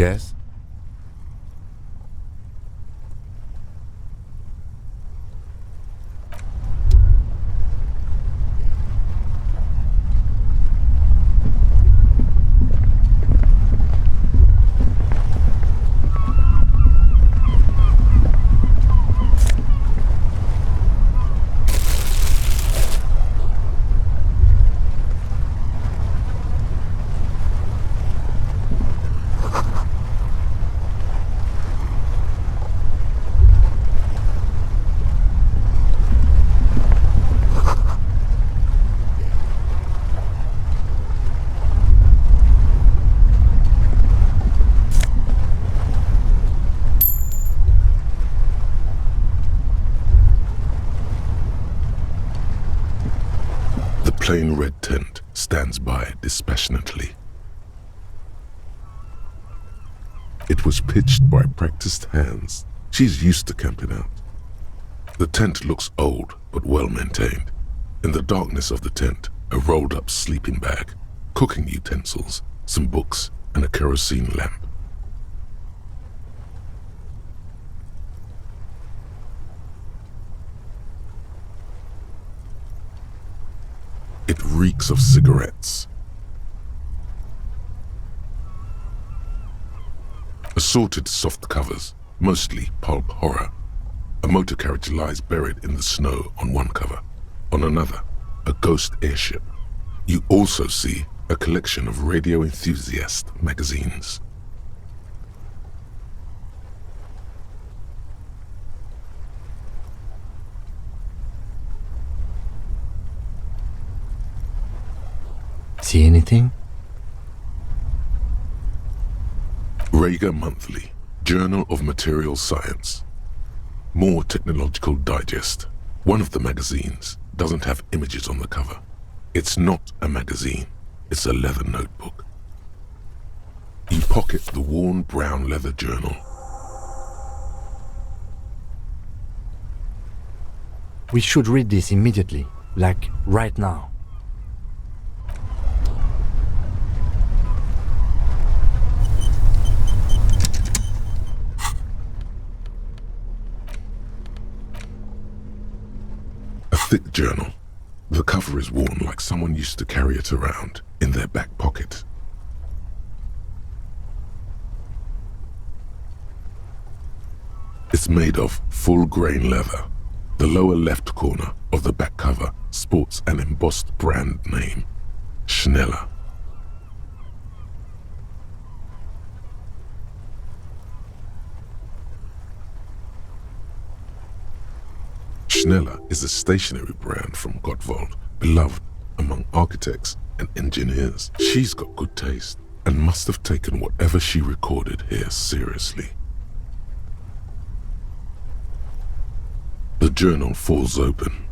Yes? The plain red tent stands by dispassionately. It was pitched by practiced hands. She's used to camping out. The tent looks old but well maintained. In the darkness of the tent, a rolled up sleeping bag, cooking utensils, some books, and a kerosene lamp. It reeks of cigarettes. Assorted soft covers, mostly pulp horror. A motor carriage lies buried in the snow on one cover. On another, a ghost airship. You also see a collection of radio enthusiast magazines. See anything? Rager Monthly, Journal of Material Science. More Technological Digest. One of the magazines doesn't have images on the cover. It's not a magazine, it's a leather notebook. You pocket the worn brown leather journal. We should read this immediately, like right now. A thick journal. The cover is worn like someone used to carry it around in their back pocket. It's made of full-grain leather. The lower left corner of the back cover sports an embossed brand name, Schneller. Schneller is a stationery brand from Gottwald, beloved among architects and engineers. She's got good taste and must have taken whatever she recorded here seriously. The journal falls open.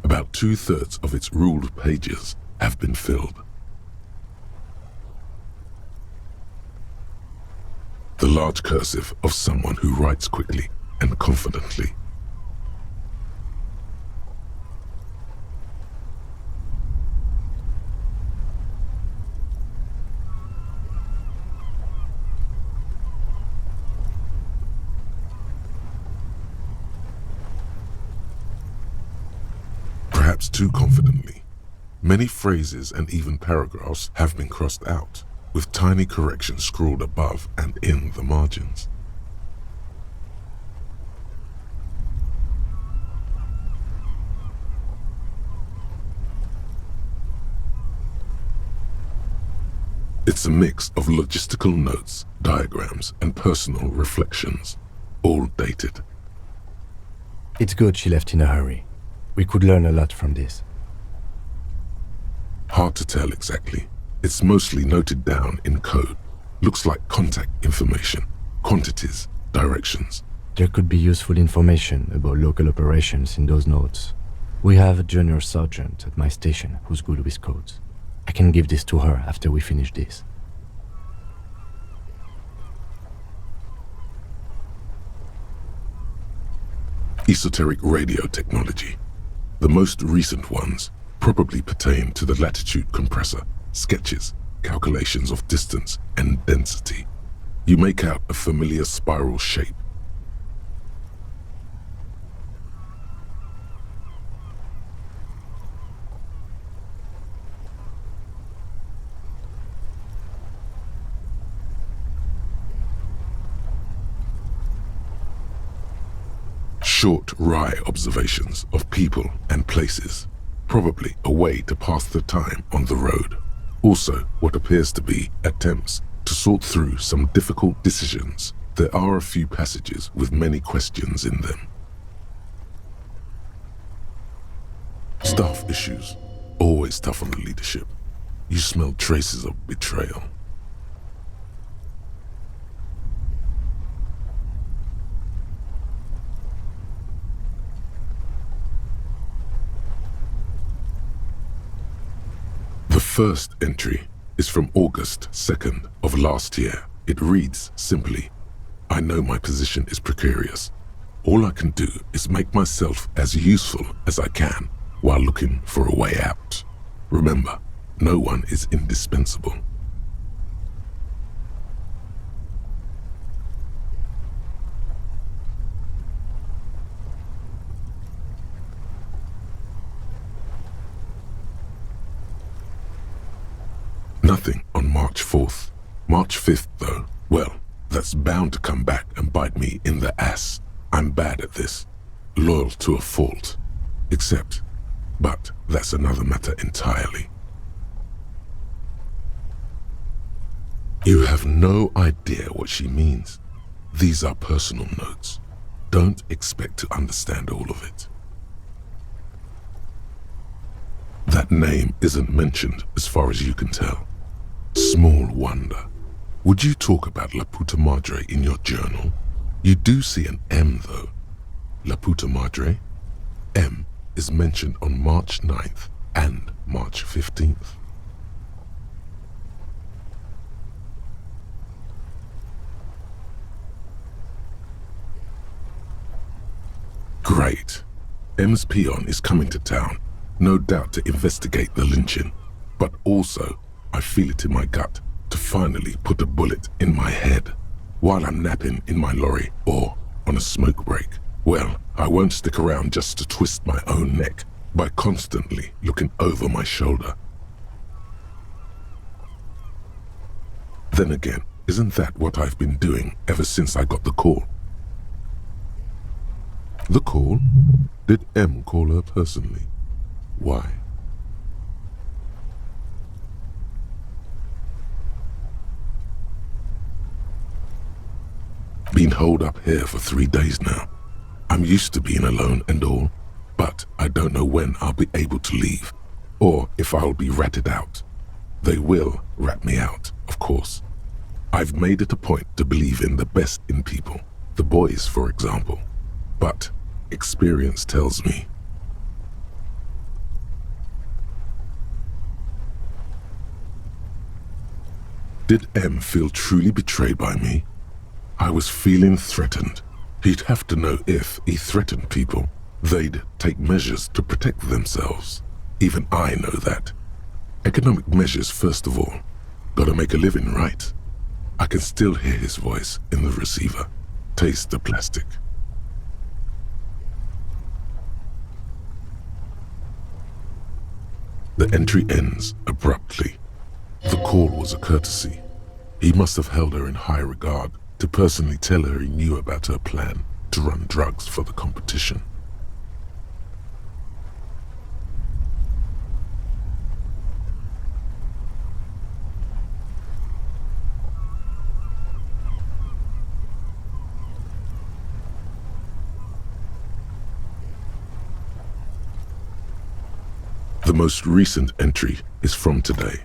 About 2/3 of its ruled pages have been filled. The large cursive of someone who writes quickly and confidently. Perhaps too confidently. Many phrases and even paragraphs have been crossed out, with tiny corrections scrawled above and in the margins. It's a mix of logistical notes, diagrams, and personal reflections, all dated. It's good she left in a hurry. We could learn a lot from this. Hard to tell exactly. It's mostly noted down in code. Looks like contact information, quantities, directions. There could be useful information about local operations in those notes. We have a junior sergeant at my station who's good with codes. I can give this to her after we finish this. Esoteric radio technology. The most recent ones probably pertain to the latitude compressor, sketches, calculations of distance and density. You make out a familiar spiral shape. Short, wry observations of people and places, probably a way to pass the time on the road. Also, what appears to be attempts to sort through some difficult decisions. There are a few passages with many questions in them. Staff issues, always tough on the leadership. You smell traces of betrayal. The first entry is from August 2nd of last year. It reads simply, I know my position is precarious. All I can do is make myself as useful as I can while looking for a way out. Remember, no one is indispensable. Nothing on March 4th. March 5th, though, well, that's bound to come back and bite me in the ass. I'm bad at this. Loyal to a fault. But that's another matter entirely. You have no idea what she means. These are personal notes. Don't expect to understand all of it. That name isn't mentioned as far as you can tell. Small wonder. Would you talk about La Puta Madre in your journal? You do see an M though. La Puta Madre. M is mentioned on March 9th and March 15th. Great. M's peon is coming to town, no doubt to investigate the lynching, but also I feel it in my gut to finally put a bullet in my head while I'm napping in my lorry or on a smoke break. Well, I won't stick around just to twist my own neck by constantly looking over my shoulder. Then again, isn't that what I've been doing ever since I got the call? The call? Did M call her personally? Why? Been holed up here for 3 days now. I'm used to being alone and all, but I don't know when I'll be able to leave, or if I'll be ratted out. They will rat me out, of course. I've made it a point to believe in the best in people, the boys, for example, but experience tells me. Did M feel truly betrayed by me? I was feeling threatened. He'd have to know if he threatened people, they'd take measures to protect themselves. Even I know that. Economic measures first of all. Gotta make a living, right? I can still hear his voice in the receiver. Taste the plastic. The entry ends abruptly. The call was a courtesy. He must have held her in high regard to personally tell her he knew about her plan to run drugs for the competition. The most recent entry is from today.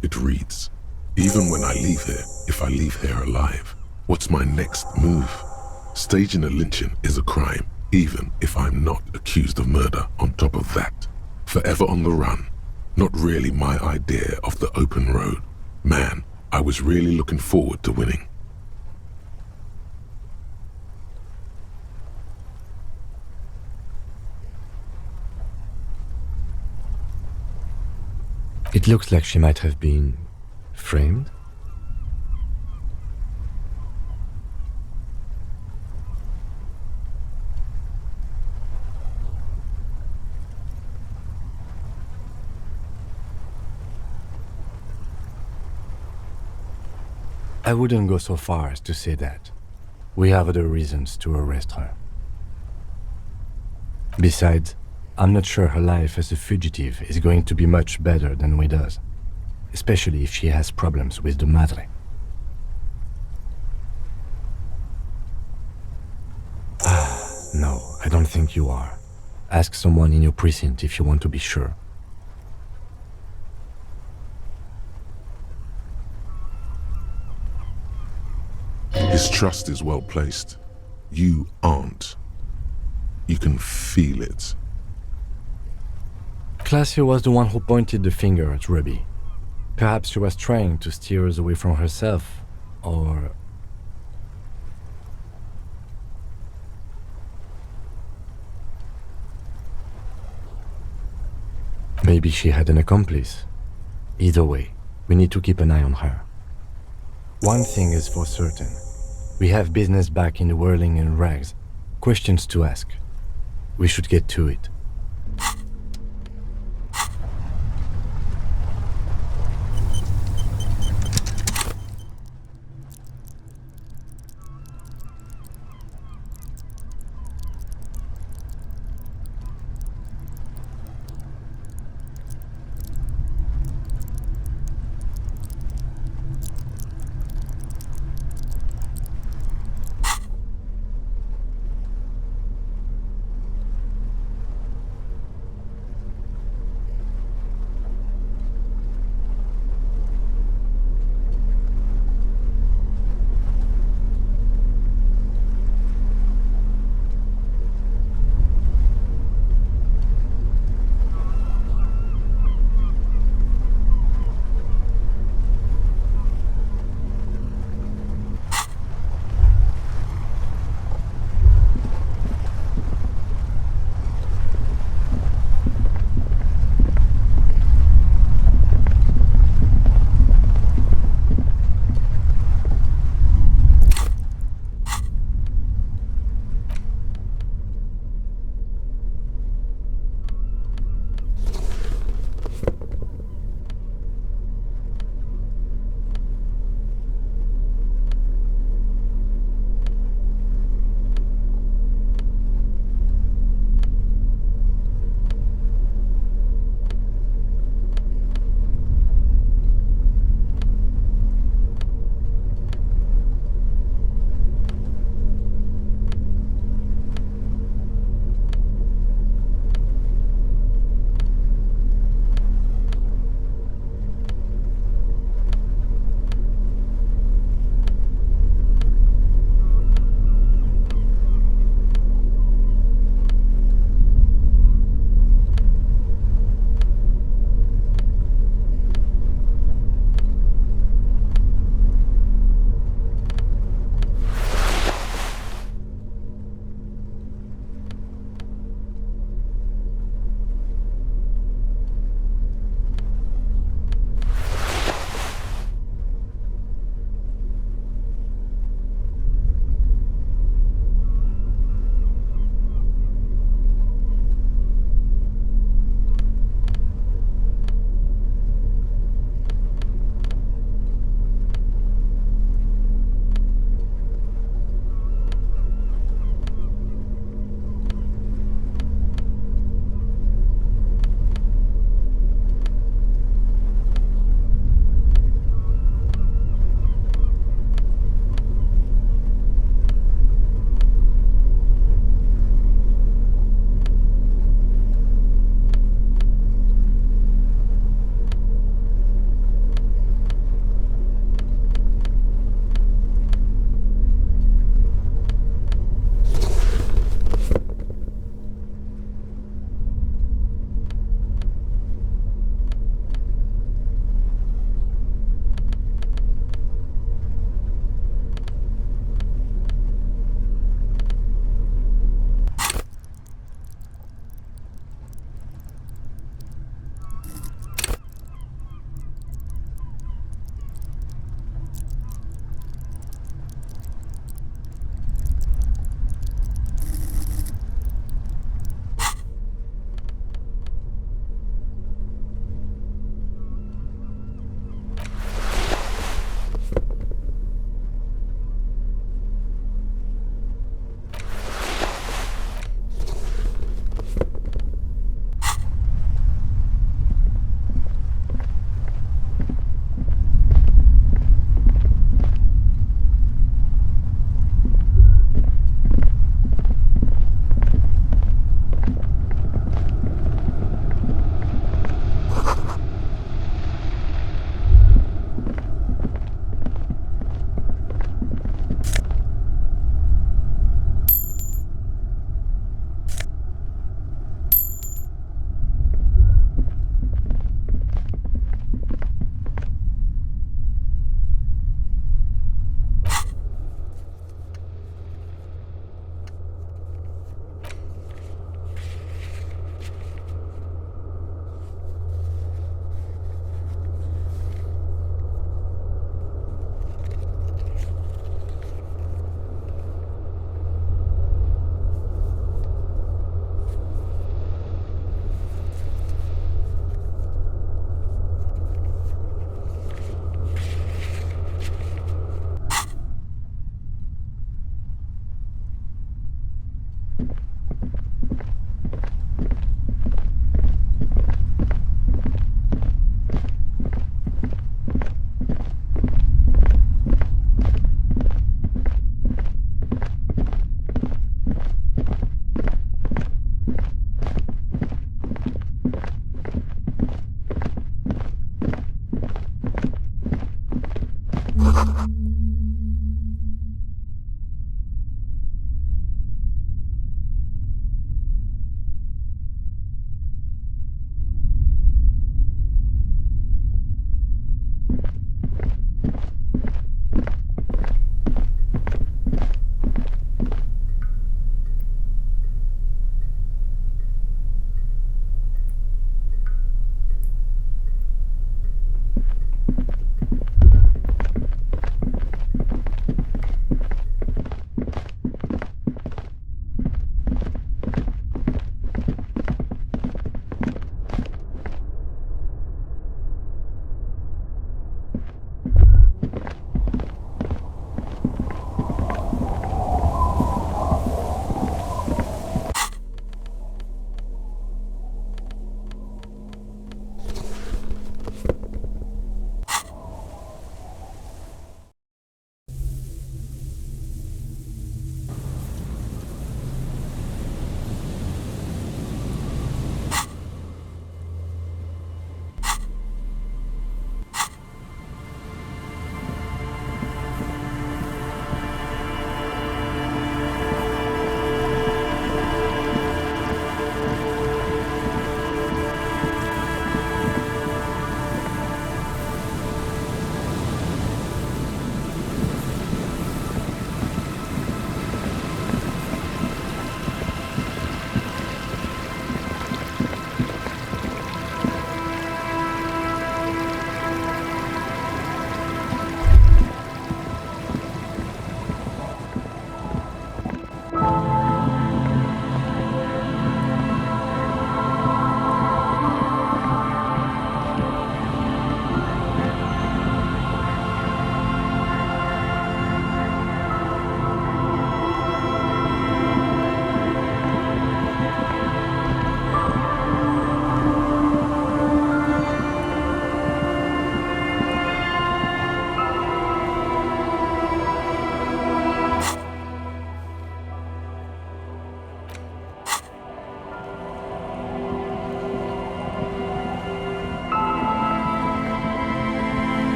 It reads, even when I leave here, if I leave here alive, what's my next move? Staging a lynching is a crime, even if I'm not accused of murder on top of that. Forever on the run. Not really my idea of the open road. Man, I was really looking forward to winning. It looks like she might have been framed. I wouldn't go so far as to say that. We have other reasons to arrest her. Besides, I'm not sure her life as a fugitive is going to be much better than we does, especially if she has problems with the Madre. No, I don't think you are. Ask someone in your precinct if you want to be sure. His trust is well placed. You aren't. You can feel it. Classio was the one who pointed the finger at Ruby. Perhaps she was trying to steer us away from herself, or... maybe she had an accomplice. Either way, we need to keep an eye on her. One thing is for certain. We have business back in the whirling and rags. Questions to ask. We should get to it.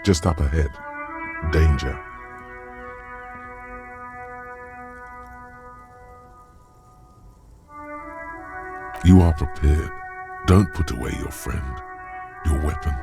Just up ahead. Danger. You are prepared. Don't put away your friend, your weapon.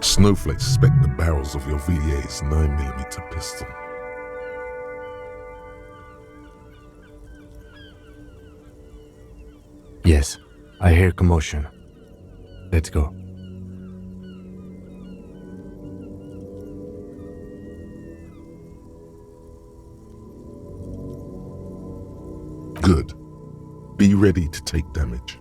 Snowflakes speck the barrels of your VA's 9mm pistol. Yes, I hear commotion. Let's go. Good. Be ready to take damage.